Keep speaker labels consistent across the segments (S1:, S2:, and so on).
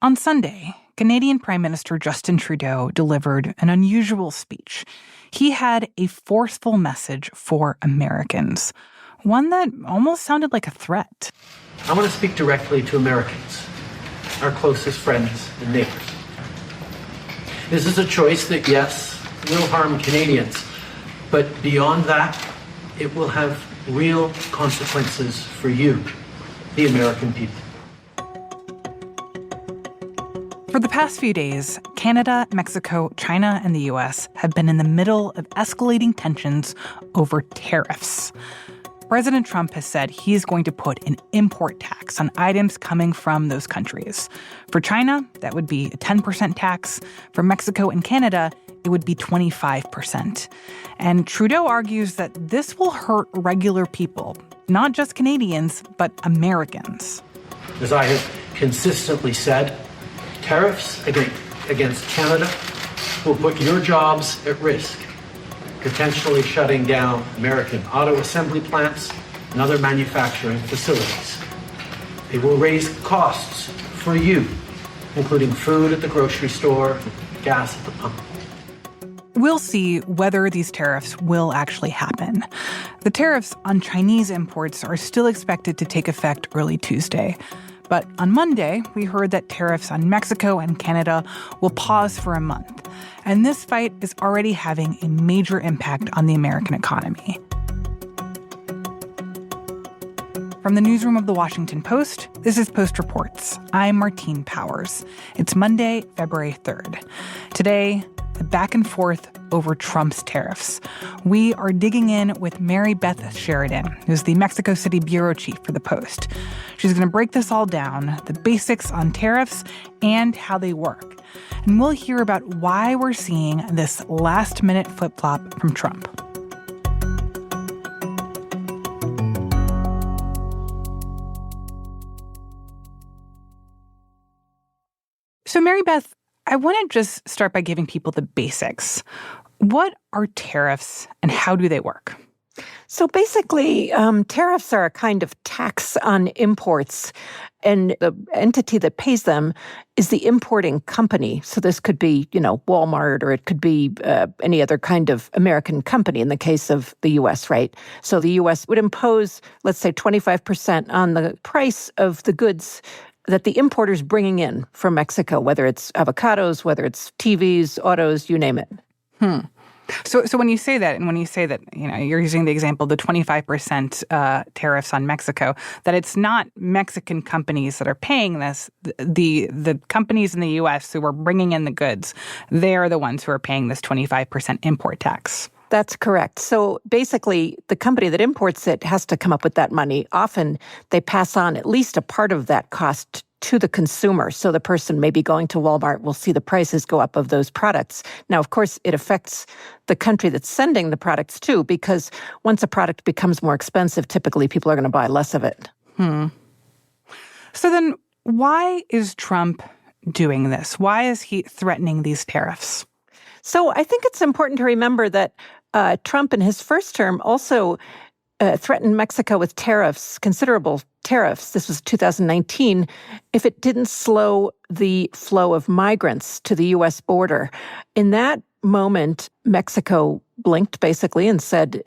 S1: On Sunday, Canadian Prime Minister Justin Trudeau delivered an unusual speech. He had a forceful message for Americans, one that almost sounded like a threat.
S2: I want to speak directly to Americans, our closest friends and neighbors. This is a choice that, yes, will harm Canadians, but beyond that, it will have real consequences for you, the American people.
S1: For the past few days, Canada, Mexico, China, and the U.S. have been in the middle of escalating tensions over tariffs. President Trump has said he's going to put an import tax on items coming from those countries. For China, that would be a 10% tax. For Mexico and Canada, it would be 25%. And Trudeau argues that this will hurt regular people, not just Canadians, but Americans.
S2: As I have consistently said, tariffs against Canada will put your jobs at risk, potentially shutting down American auto assembly plants and other manufacturing facilities. They will raise costs for you, including food at the grocery store, gas at the pump.
S1: We'll see whether these tariffs will actually happen. The tariffs on Chinese imports are still expected to take effect early Tuesday. But on Monday, we heard that tariffs on Mexico and Canada will pause for a month. And this fight is already having a major impact on the American economy. From the newsroom of The Washington Post, this is Post Reports. I'm Martine Powers. It's Monday, February 3rd. Today, the back and forth over Trump's tariffs. We are digging in with Mary Beth Sheridan, who's the Mexico City bureau chief for the Post. She's going to break this all down, the basics on tariffs and how they work. And we'll hear about why we're seeing this last-minute flip-flop from Trump. So, Mary Beth, I want to just start by giving people the basics. What are tariffs and how do they work?
S3: So basically, tariffs are a kind of tax on imports, and the entity that pays them is the importing company. So this could be, Walmart, or it could be any other kind of American company in the case of the U.S., right? So the U.S. would impose, let's say, 25% on the price of the goods that the importer's bringing in from Mexico, whether it's avocados, whether it's TVs, autos, you name it.
S1: So when you say that, and when you say that, you're using the example, the 25% tariffs on Mexico, that it's not Mexican companies that are paying this, the companies in the U.S. who are bringing in the goods, they're the ones who are paying this 25% import tax.
S3: That's correct. So basically, the company that imports it has to come up with that money. Often, they pass on at least a part of that cost to the consumer. So the person maybe going to Walmart will see the prices go up of those products. Now, of course, it affects the country that's sending the products too, because once a product becomes more expensive, typically people are going to buy less of it.
S1: So then why is Trump doing this? Why is he threatening these tariffs?
S3: So I think it's important to remember that Trump in his first term also threatened Mexico with tariffs, considerable tariffs. This was 2019, if it didn't slow the flow of migrants to the U.S. border. In that moment, Mexico blinked basically and said,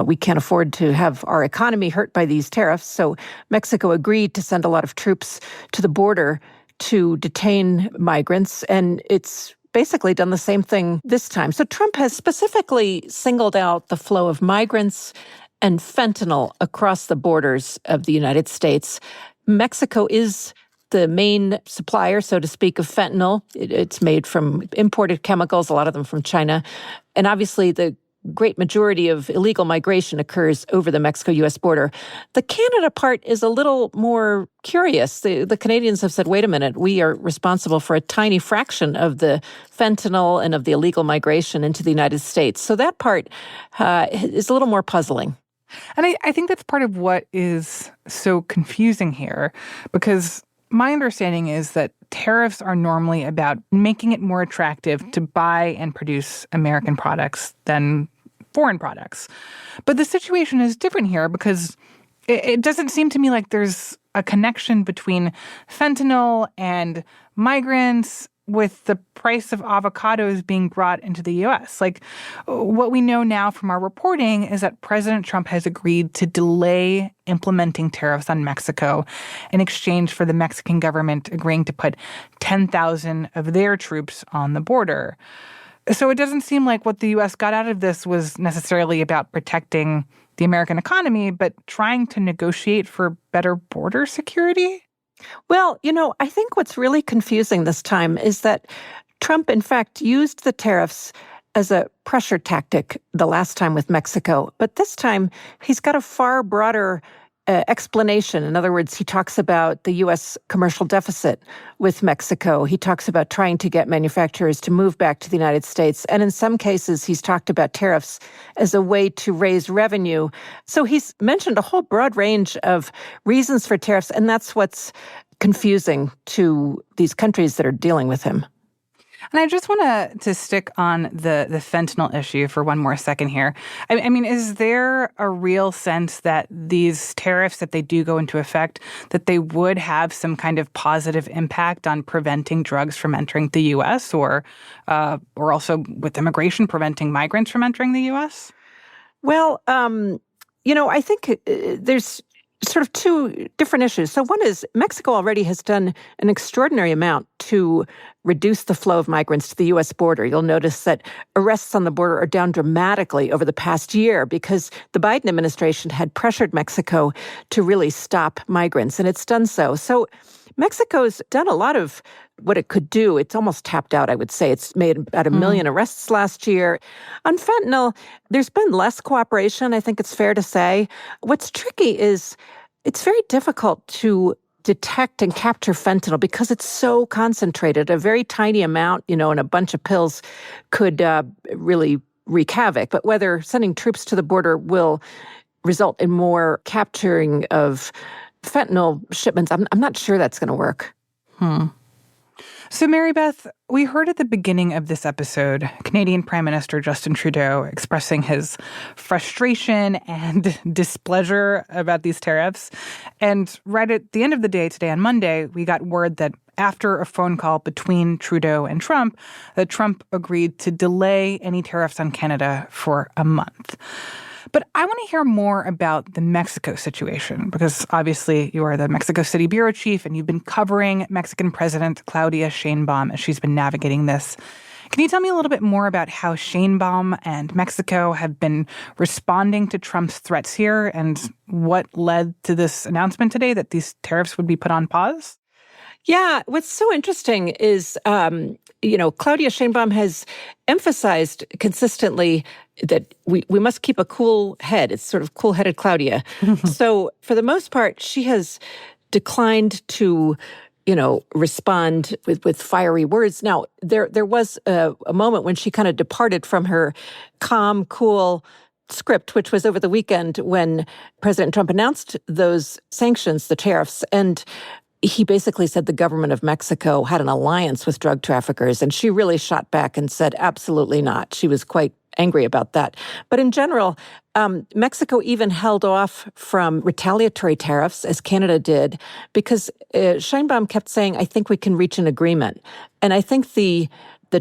S3: we can't afford to have our economy hurt by these tariffs. So Mexico agreed to send a lot of troops to the border to detain migrants, and it's basically done the same thing this time. So Trump has specifically singled out the flow of migrants and fentanyl across the borders of the United States. Mexico is the main supplier, so to speak, of fentanyl. It's made from imported chemicals, a lot of them from China. And obviously, the great majority of illegal migration occurs over the Mexico-U.S. border. The Canada part is a little more curious. The Canadians have said, wait a minute, we are responsible for a tiny fraction of the fentanyl and of the illegal migration into the United States. So that part is a little more puzzling.
S1: And I think that's part of what is so confusing here, because my understanding is that tariffs are normally about making it more attractive to buy and produce American products than foreign products. But the situation is different here because it doesn't seem to me like there's a connection between fentanyl and migrants with the price of avocados being brought into the U.S. Like, what we know now from our reporting is that President Trump has agreed to delay implementing tariffs on Mexico in exchange for the Mexican government agreeing to put 10,000 of their troops on the border. So it doesn't seem like what the U.S. got out of this was necessarily about protecting the American economy, but trying to negotiate for better border security?
S3: Well, I think what's really confusing this time is that Trump, in fact, used the tariffs as a pressure tactic the last time with Mexico. But this time, he's got a far broader explanation. In other words, he talks about the U.S. commercial deficit with Mexico. He talks about trying to get manufacturers to move back to the United States. And in some cases, he's talked about tariffs as a way to raise revenue. So he's mentioned a whole broad range of reasons for tariffs, and that's what's confusing to these countries that are dealing with him.
S1: And I just want to stick on the fentanyl issue for one more second here. I mean, is there a real sense that these tariffs, that they do go into effect, that they would have some kind of positive impact on preventing drugs from entering the U.S. or also with immigration, preventing migrants from entering the U.S.?
S3: Well, I think there's sort of two different issues. So one is Mexico already has done an extraordinary amount to reduce the flow of migrants to the U.S. border. You'll notice that arrests on the border are down dramatically over the past year because the Biden administration had pressured Mexico to really stop migrants, and it's done so. So Mexico's done a lot of what it could do. It's almost tapped out, I would say. It's made about 1 million arrests last year. On fentanyl, there's been less cooperation, I think it's fair to say. What's tricky is it's very difficult to detect and capture fentanyl because it's so concentrated. A very tiny amount, in a bunch of pills could really wreak havoc. But whether sending troops to the border will result in more capturing of fentanyl shipments, I'm not sure that's going to work.
S1: So, Mary Beth, we heard at the beginning of this episode Canadian Prime Minister Justin Trudeau expressing his frustration and displeasure about these tariffs. And right at the end of the day today on Monday, we got word that after a phone call between Trudeau and Trump, that Trump agreed to delay any tariffs on Canada for a month. But I want to hear more about the Mexico situation because obviously you are the Mexico City bureau chief and you've been covering Mexican President Claudia Sheinbaum as she's been navigating this. Can you tell me a little bit more about how Sheinbaum and Mexico have been responding to Trump's threats here and what led to this announcement today that these tariffs would be put on pause?
S3: Yeah, what's so interesting is, Claudia Sheinbaum has emphasized consistently that we must keep a cool head. It's sort of cool-headed Claudia. So for the most part, she has declined to, respond with fiery words. Now, there was a moment when she kind of departed from her calm, cool script, which was over the weekend when President Trump announced those sanctions, the tariffs, and he basically said the government of Mexico had an alliance with drug traffickers, and she really shot back and said, absolutely not. She was quite angry about that. But in general, Mexico even held off from retaliatory tariffs, as Canada did, because Sheinbaum kept saying, I think we can reach an agreement. And I think the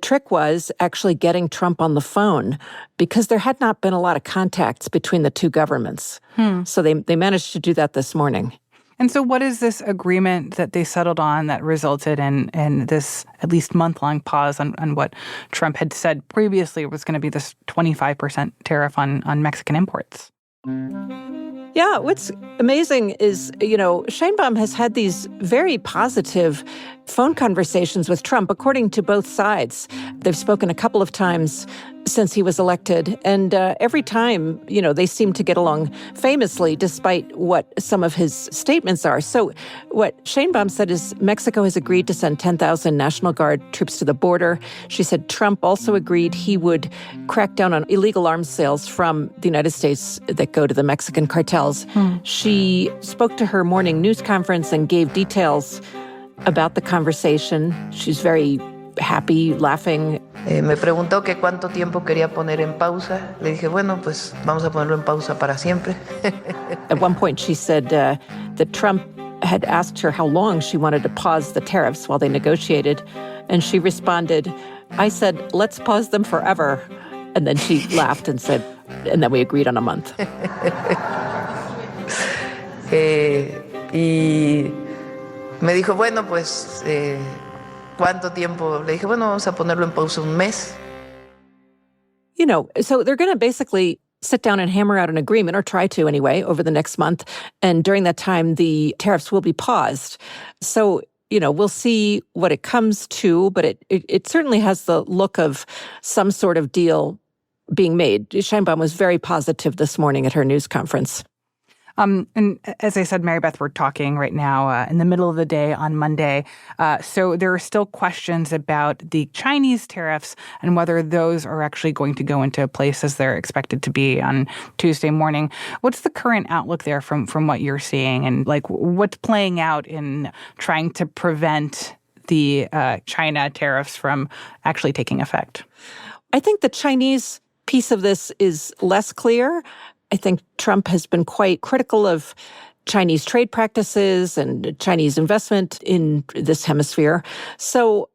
S3: trick was actually getting Trump on the phone because there had not been a lot of contacts between the two governments. So they managed to do that this morning.
S1: And so what is this agreement that they settled on that resulted in this at least month-long pause on what Trump had said previously was going to be this 25% tariff on Mexican imports?
S3: Yeah, what's amazing is, Sheinbaum has had these very positive phone conversations with Trump, according to both sides. They've spoken a couple of times since he was elected, and every time, they seem to get along famously, despite what some of his statements are. So what Sheinbaum said is Mexico has agreed to send 10,000 National Guard troops to the border. She said Trump also agreed he would crack down on illegal arms sales from the United States that go to the Mexican cartels. She spoke to her morning news conference and gave details about the conversation. She's very happy, laughing.
S4: Me preguntó que cuánto tiempo quería poner en pausa. Le dije, bueno, pues vamos a ponerlo en pausa para siempre.
S3: At one point, she said that Trump had asked her how long she wanted to pause the tariffs while they negotiated. And she responded, I said, let's pause them forever. And then she laughed and said, and then we agreed on a month.
S4: Y me dijo, bueno, pues, ¿cuánto tiempo? Le dije, bueno, vamos a ponerlo en pausa un mes.
S3: You know, so they're going to basically sit down and hammer out an agreement, or try to anyway, over the next month. And during that time, the tariffs will be paused. So, you know, we'll see what it comes to, but it certainly has the look of some sort of deal being made. Sheinbaum was very positive this morning at her news conference.
S1: And as I said, Mary Beth, we're talking right now in the middle of the day on Monday. So there are still questions about the Chinese tariffs and whether those are actually going to go into place as they're expected to be on Tuesday morning. What's the current outlook there from what you're seeing, and like what's playing out in trying to prevent the China tariffs from actually taking effect?
S3: I think the Chinese piece of this is less clear. I think Trump has been quite critical of Chinese trade practices and Chinese investment in this hemisphere. So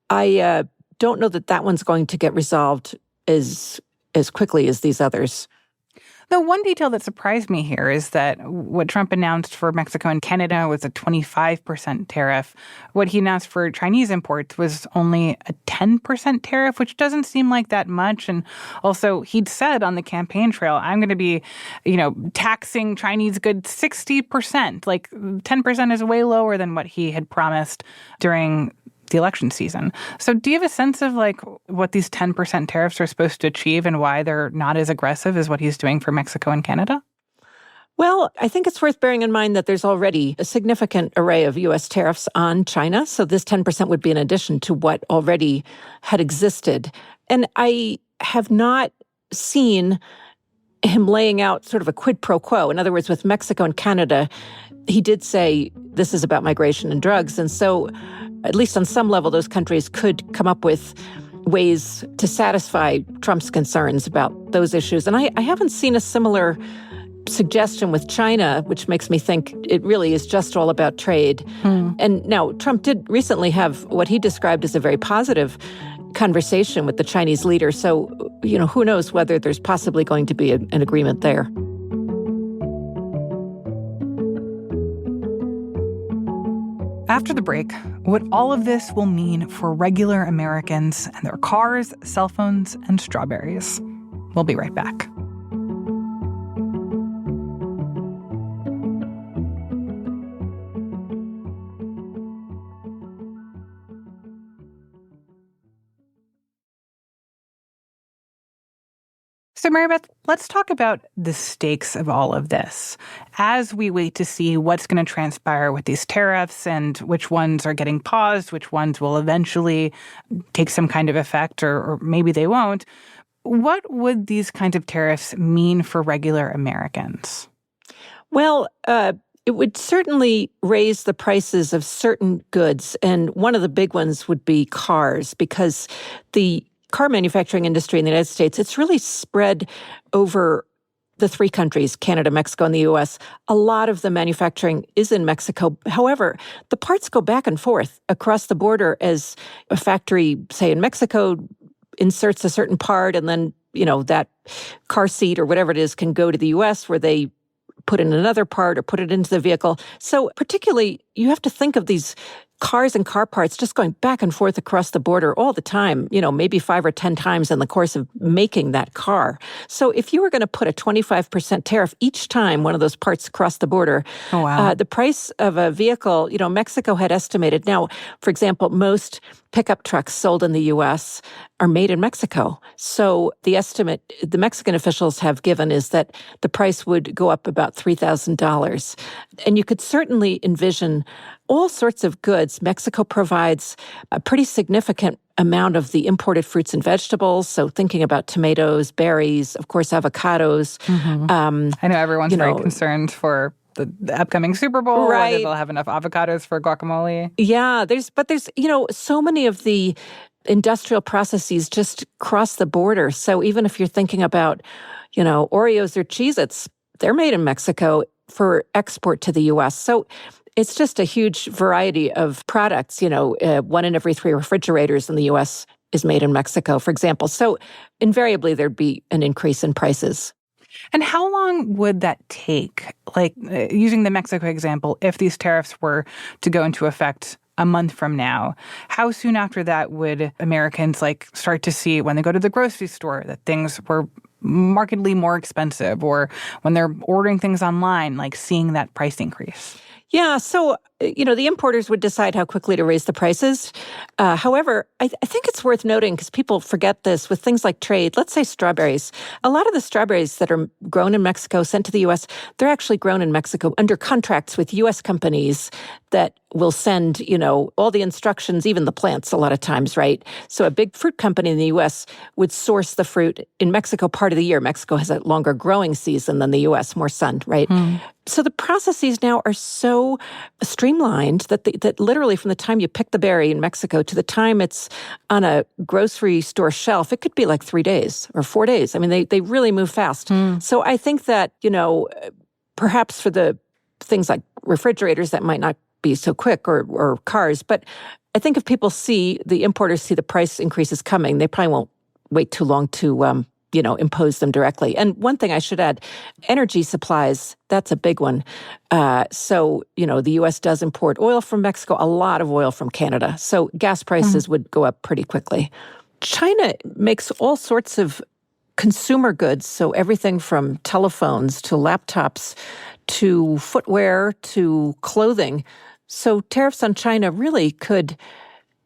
S3: I don't know that one's going to get resolved as quickly as these others.
S1: The one detail that surprised me here is that what Trump announced for Mexico and Canada was a 25% tariff. What he announced for Chinese imports was only a 10% tariff, which doesn't seem like that much. And also, he'd said on the campaign trail, I'm going to be, taxing Chinese goods 60%. Like 10% is way lower than what he had promised during the election season. So do you have a sense of like what these 10% tariffs are supposed to achieve and why they're not as aggressive as what he's doing for Mexico and Canada?
S3: Well, I think it's worth bearing in mind that there's already a significant array of U.S. tariffs on China. So this 10% would be in addition to what already had existed. And I have not seen him laying out sort of a quid pro quo. In other words, with Mexico and Canada, he did say this is about migration and drugs. And so at least on some level, those countries could come up with ways to satisfy Trump's concerns about those issues. And I haven't seen a similar suggestion with China, which makes me think it really is just all about trade. And now, Trump did recently have what he described as a very positive conversation with the Chinese leader. So, who knows whether there's possibly going to be an agreement there.
S1: After the break, what all of this will mean for regular Americans and their cars, cell phones, and strawberries. We'll be right back. So, Mary Beth, let's talk about the stakes of all of this. As we wait to see what's going to transpire with these tariffs and which ones are getting paused, which ones will eventually take some kind of effect, or maybe they won't, what would these kinds of tariffs mean for regular Americans?
S3: Well, it would certainly raise the prices of certain goods. And one of the big ones would be cars, because the car manufacturing industry in the United States, it's really spread over the three countries, Canada, Mexico, and the U.S. A lot of the manufacturing is in Mexico. However, the parts go back and forth across the border as a factory, say in Mexico, inserts a certain part, and then, that car seat or whatever it is can go to the U.S. where they put in another part or put it into the vehicle. So particularly, you have to think of these cars and car parts just going back and forth across the border all the time, maybe 5 or 10 times in the course of making that car. So if you were going to put a 25% tariff each time one of those parts crossed the border, the price of a vehicle, Mexico had estimated. Now, for example, most pickup trucks sold in the U.S. are made in Mexico. So the estimate the Mexican officials have given is that the price would go up about $3,000. And you could certainly envision all sorts of goods. Mexico provides a pretty significant amount of the imported fruits and vegetables. So thinking about tomatoes, berries, of course, avocados.
S1: I know everyone's very concerned for the upcoming Super Bowl,
S3: right?
S1: Whether they'll have enough avocados for guacamole. Yeah,
S3: there's so many of the industrial processes just cross the border. So even if you're thinking about, Oreos or Cheez-Its, they're made in Mexico for export to the U.S. So It's just a huge variety of products. 1 in every 3 refrigerators in the U.S. is made in Mexico, for example. So invariably, there'd be an increase in prices.
S1: And how long would that take? Like, using the Mexico example, if these tariffs were to go into effect a month from now, how soon after that would Americans start to see when they go to the grocery store that things were markedly more expensive, or when they're ordering things online, seeing that price increase?
S3: Yeah, so, the importers would decide how quickly to raise the prices. However, I think it's worth noting, because people forget this, with things like trade, let's say strawberries. A lot of the strawberries that are grown in Mexico, sent to the U.S., they're actually grown in Mexico under contracts with U.S. companies that will send, all the instructions, even the plants a lot of times, right? So a big fruit company in the U.S. would source the fruit in Mexico part of the year. Mexico has a longer growing season than the U.S., more sun, right? So the processes now are so streamlined that literally from the time you pick the berry in Mexico to the time it's on a grocery store shelf, it could be 3 days or 4 days. I mean, they really move fast. So I think that, perhaps for the things like refrigerators, that might not be so quick, or cars. But I think if the importers see the price increases coming, they probably won't wait too long to impose them directly. And one thing I should add, energy supplies, that's a big one. So, the U.S. does import oil from Mexico, a lot of oil from Canada. So gas prices would go up pretty quickly. China makes all sorts of consumer goods, so everything from telephones to laptops to footwear to clothing. So tariffs on China really could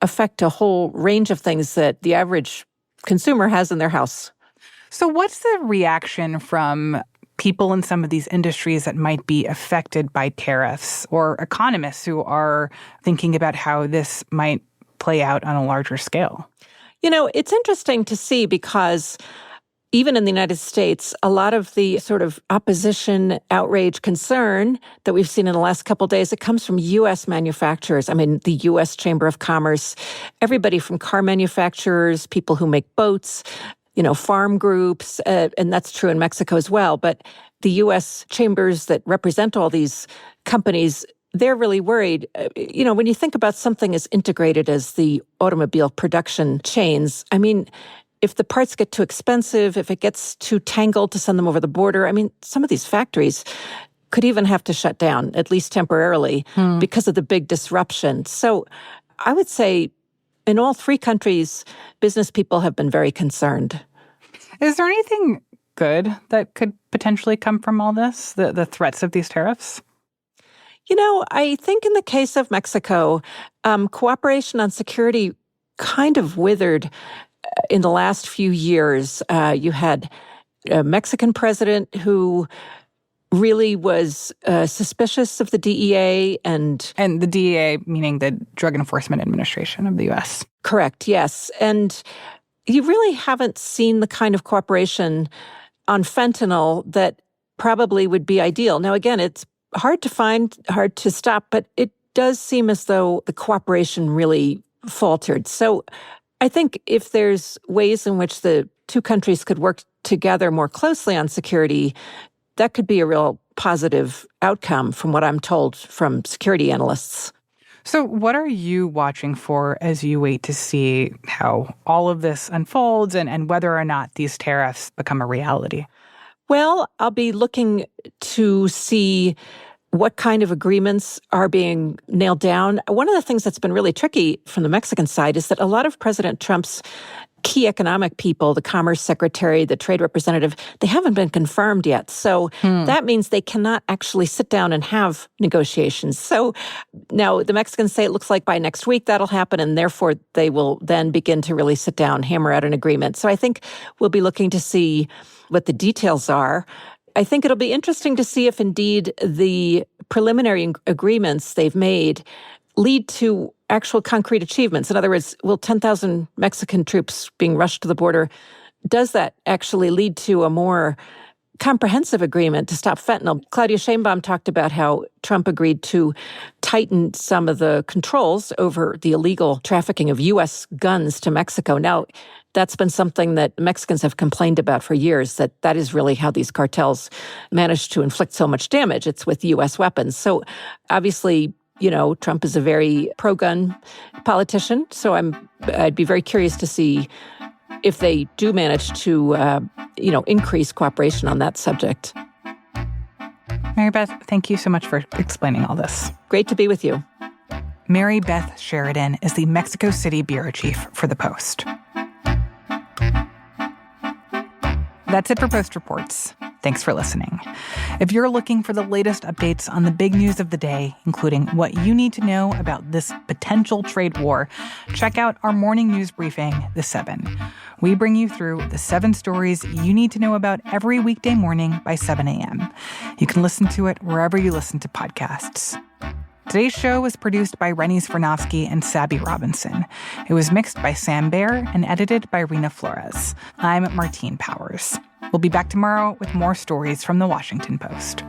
S3: affect a whole range of things that the average consumer has in their house.
S1: So what's the reaction from people in some of these industries that might be affected by tariffs, or economists who are thinking about how this might play out on a larger scale?
S3: It's interesting to see, because even in the United States, a lot of the sort of opposition, outrage, concern that we've seen in the last couple of days, it comes from U.S. manufacturers. I mean, the U.S. Chamber of Commerce, everybody from car manufacturers, people who make boats, farm groups, and that's true in Mexico as well. But the U.S. chambers that represent all these companies, they're really worried. When you think about something as integrated as the automobile production chains, I mean, if the parts get too expensive, if it gets too tangled to send them over the border, I mean, some of these factories could even have to shut down, at least temporarily, because of the big disruption. So I would say in all 3 countries, business people have been very concerned.
S1: Is there anything good that could potentially come from all this, the threats of these tariffs?
S3: I think in the case of Mexico, cooperation on security kind of withered in the last few years. You had a Mexican president who really was suspicious of the DEA and
S1: the DEA, meaning the Drug Enforcement Administration of the U.S.
S3: Correct, yes. And you really haven't seen the kind of cooperation on fentanyl that probably would be ideal. Now, again, it's hard to find, hard to stop, but it does seem as though the cooperation really faltered. So I think if there's ways in which the 2 countries could work together more closely on security, that could be a real positive outcome from what I'm told from security analysts.
S1: So what are you watching for as you wait to see how all of this unfolds and whether or not these tariffs become a reality?
S3: Well, I'll be looking to see what kind of agreements are being nailed down. One of the things that's been really tricky from the Mexican side is that a lot of President Trump's key economic people, the Commerce Secretary, the Trade Representative, they haven't been confirmed yet. So that means they cannot actually sit down and have negotiations. So now the Mexicans say it looks like by next week that'll happen, and therefore they will then begin to really sit down, hammer out an agreement. So I think we'll be looking to see what the details are. I think it'll be interesting to see if indeed the preliminary agreements they've made lead to actual concrete achievements. In other words, will 10,000 Mexican troops being rushed to the border, does that actually lead to a more comprehensive agreement to stop fentanyl? Claudia Sheinbaum talked about how Trump agreed to tighten some of the controls over the illegal trafficking of U.S. guns to Mexico. Now, that's been something that Mexicans have complained about for years, that is really how these cartels manage to inflict so much damage. It's with U.S. weapons. So obviously, Trump is a very pro-gun politician, so I'd be very curious to see if they do manage to, increase cooperation on that subject.
S1: Mary Beth, thank you so much for explaining all this.
S3: Great to be with you.
S1: Mary Beth Sheridan is the Mexico City bureau chief for The Post. That's it for Post Reports. Thanks for listening. If you're looking for the latest updates on the big news of the day, including what you need to know about this potential trade war, check out our morning news briefing, The 7. We bring you through the 7 stories you need to know about every weekday morning by 7 a.m. You can listen to it wherever you listen to podcasts. Today's show was produced by Rennie Svirnovsky and Sabby Robinson. It was mixed by Sam Baer and edited by Rena Flores. I'm Martine Powers. We'll be back tomorrow with more stories from The Washington Post.